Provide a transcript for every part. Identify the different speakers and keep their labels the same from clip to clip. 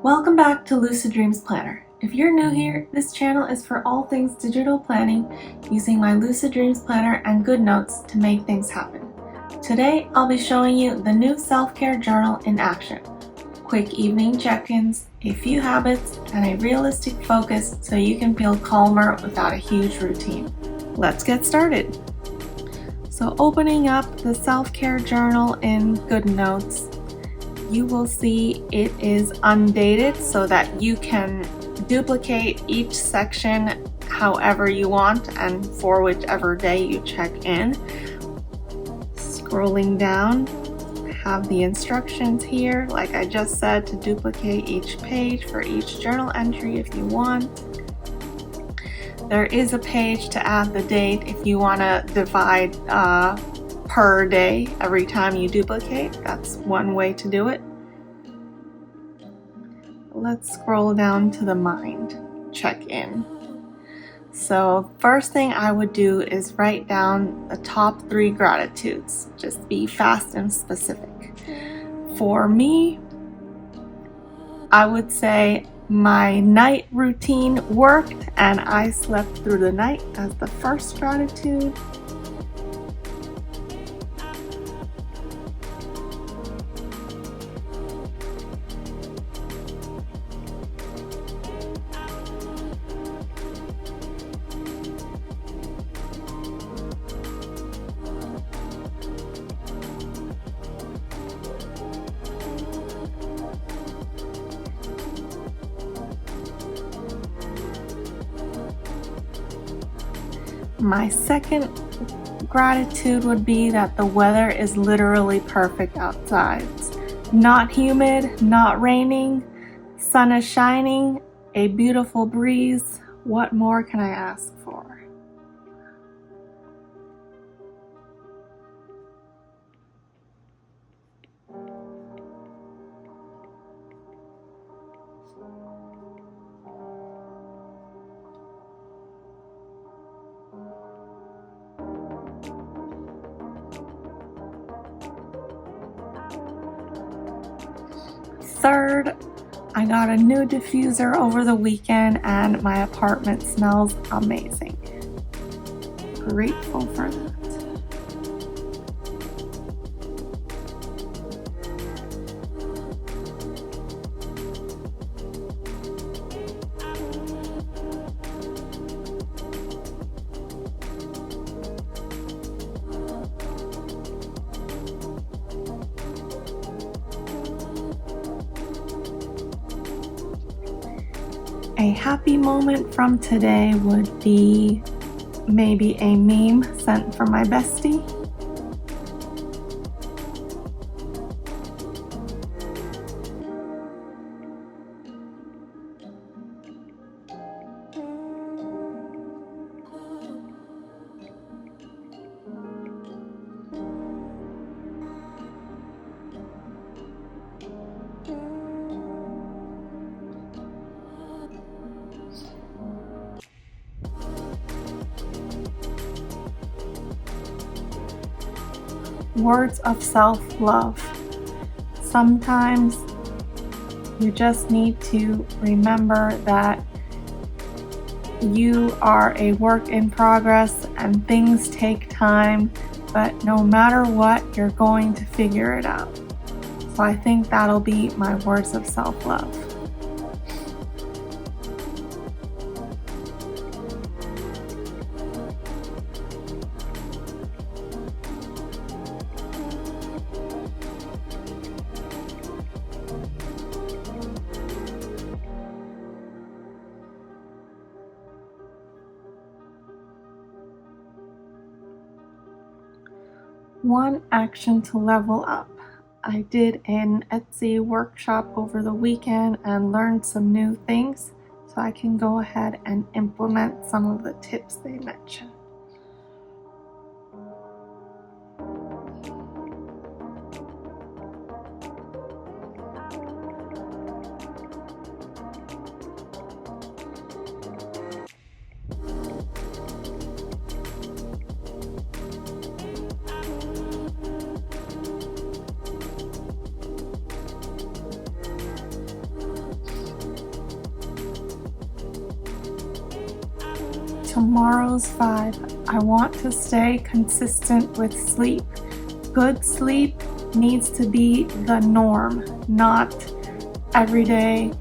Speaker 1: Welcome back to Lucid Dreams Planner. If you're new here, this channel is for all things digital planning using my Lucid Dreams Planner and GoodNotes to make things happen. Today, I'll be showing you the new self-care journal in action. Quick evening check-ins, a few habits, and a realistic focus so you can feel calmer without a huge routine. Let's get started. So opening up the self-care journal in GoodNotes, you will see it is undated so that you can duplicate each section however you want and for whichever day you check in. Scrolling down, have the instructions here, like I just said, to duplicate each page for each journal entry if you want. There is a page to add the date if you want to divide per day every time you duplicate. That's one way to do it. Let's scroll down to the mind check-in. So first thing I would do is write down the top 3 gratitudes. Just be fast and specific. For me, I would say my night routine worked and I slept through the night as the first gratitude. My second gratitude would be that the weather is literally perfect outside. It's not humid, not raining, sun is shining, a beautiful breeze. What more can I ask for? Third, I got a new diffuser over the weekend and my apartment smells amazing. Grateful for that. A happy moment from today would be maybe a meme sent from my bestie. Words of self-love. Sometimes you just need to remember that you are a work in progress and things take time, but no matter what, you're going to figure it out. So I think that'll be my words of self-love. One action to level up. I did an Etsy workshop over the weekend and learned some new things, so I can go ahead and implement some of the tips they mentioned. tomorrow's 5. I want to stay consistent with sleep. Good sleep needs to be the norm, not every day,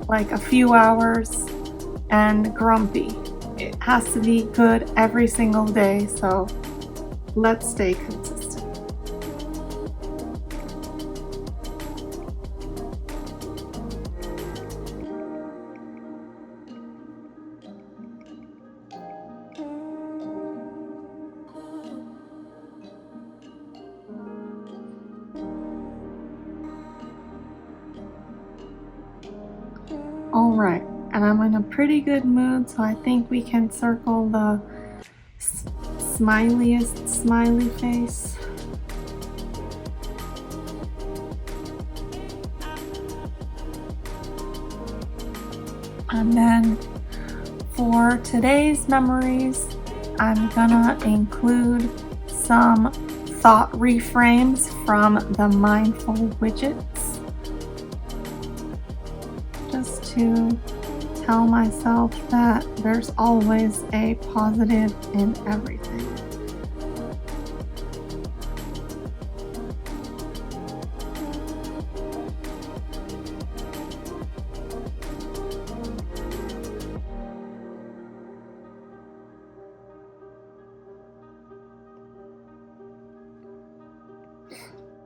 Speaker 1: like a few hours and grumpy. It has to be good every single day, so let's stay consistent. Alright, and I'm in a pretty good mood, so I think we can circle the smiliest smiley face. And then for today's memories, I'm gonna include some thought reframes from the mindful widgets, just to tell myself that there's always a positive in everything.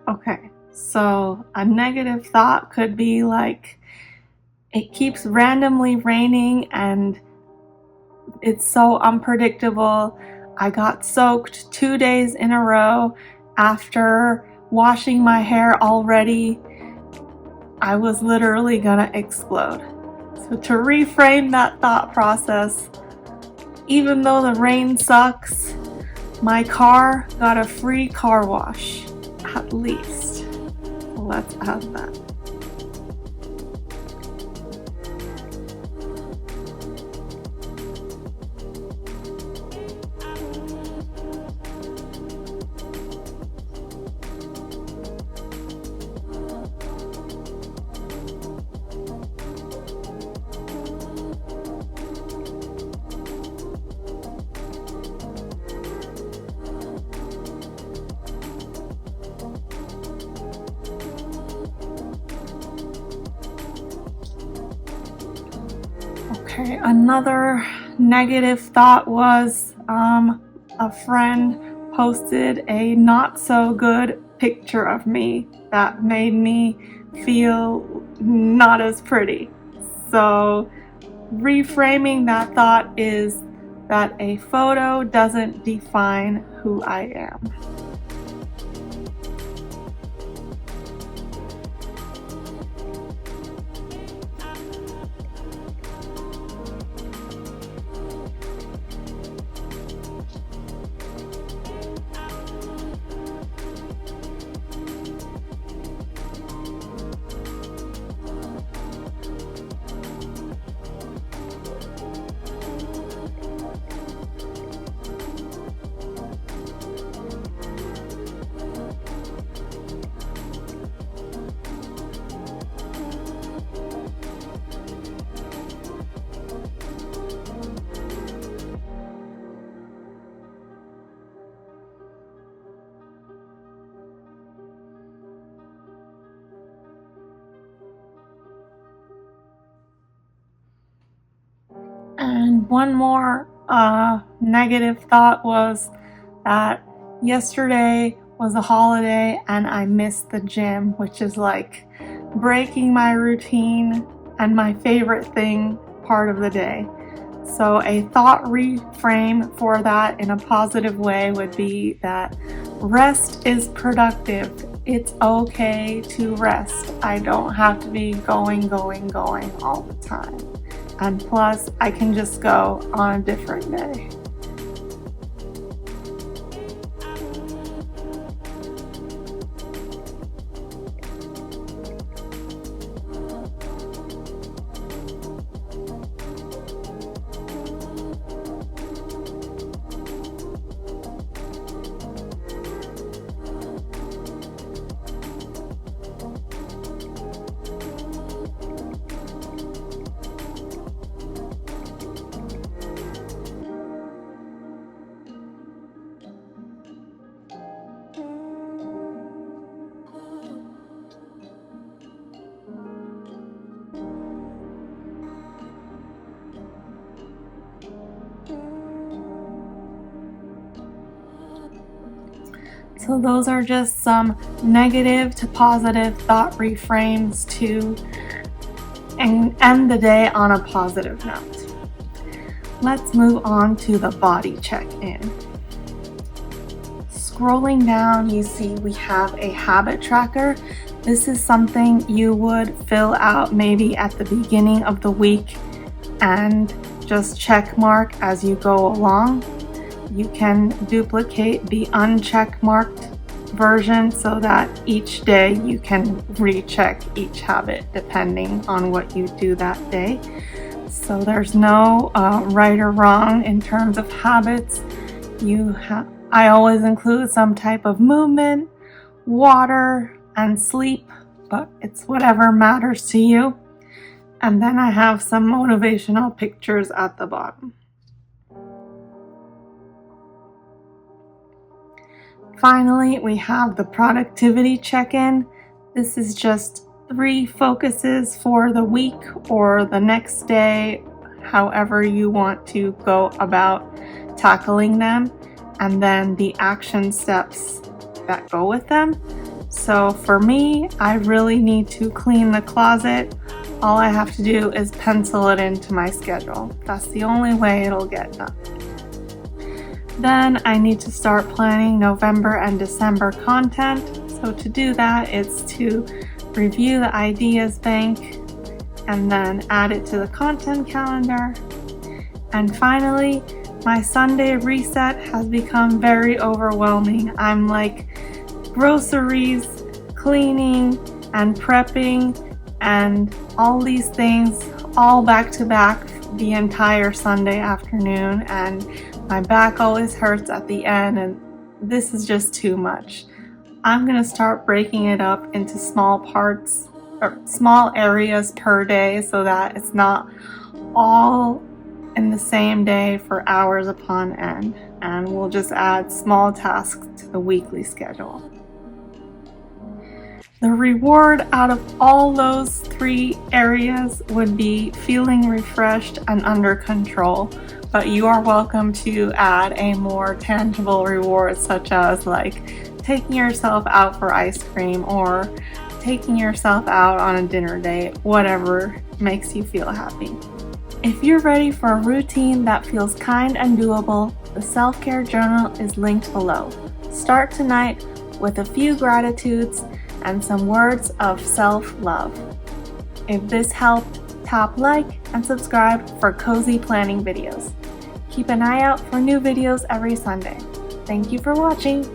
Speaker 1: Okay, so a negative thought could be like, it keeps randomly raining and it's so unpredictable. I got soaked 2 days in a row after washing my hair already. I was literally gonna explode. So to reframe that thought process, even though the rain sucks, my car got a free car wash, at least. Let's add that. Okay, another negative thought was a friend posted a not so good picture of me that made me feel not as pretty. So reframing that thought is that a photo doesn't define who I am. And one more negative thought was that yesterday was a holiday and I missed the gym, which is like breaking my routine and my favorite thing part of the day. So a thought reframe for that in a positive way would be that rest is productive. It's okay to rest. I don't have to be going all the time. And plus, I can just go on a different day. So those are just some negative to positive thought reframes to end the day on a positive note. Let's move on to the body check-in. Scrolling down, you see we have a habit tracker. This is something you would fill out maybe at the beginning of the week and just check mark as you go along. You can duplicate the uncheck marked version so that each day you can recheck each habit depending on what you do that day. So there's no right or wrong in terms of habits. I always include some type of movement, water, and sleep, but it's whatever matters to you. And then I have some motivational pictures at the bottom. Finally, we have the productivity check-in. This is just 3 focuses for the week or the next day, however you want to go about tackling them, and then the action steps that go with them. So for me, I really need to clean the closet. All I have to do is pencil it into my schedule. That's the only way it'll get done. Then I need to start planning November and December content. So to do that, it's to review the ideas bank and then add it to the content calendar. And finally, my Sunday reset has become very overwhelming. I'm like groceries, cleaning, and prepping, and all these things all back to back the entire Sunday afternoon, and my back always hurts at the end, and this is just too much. I'm gonna start breaking it up into small parts or small areas per day so that it's not all in the same day for hours upon end, and we'll just add small tasks to the weekly schedule. The reward out of all those 3 areas would be feeling refreshed and under control, but you are welcome to add a more tangible reward, such as like taking yourself out for ice cream or taking yourself out on a dinner date, whatever makes you feel happy. If you're ready for a routine that feels kind and doable, the self-care journal is linked below. Start tonight with a few gratitudes and some words of self-love. If this helped, tap like and subscribe for cozy planning videos. Keep an eye out for new videos every Sunday. Thank you for watching.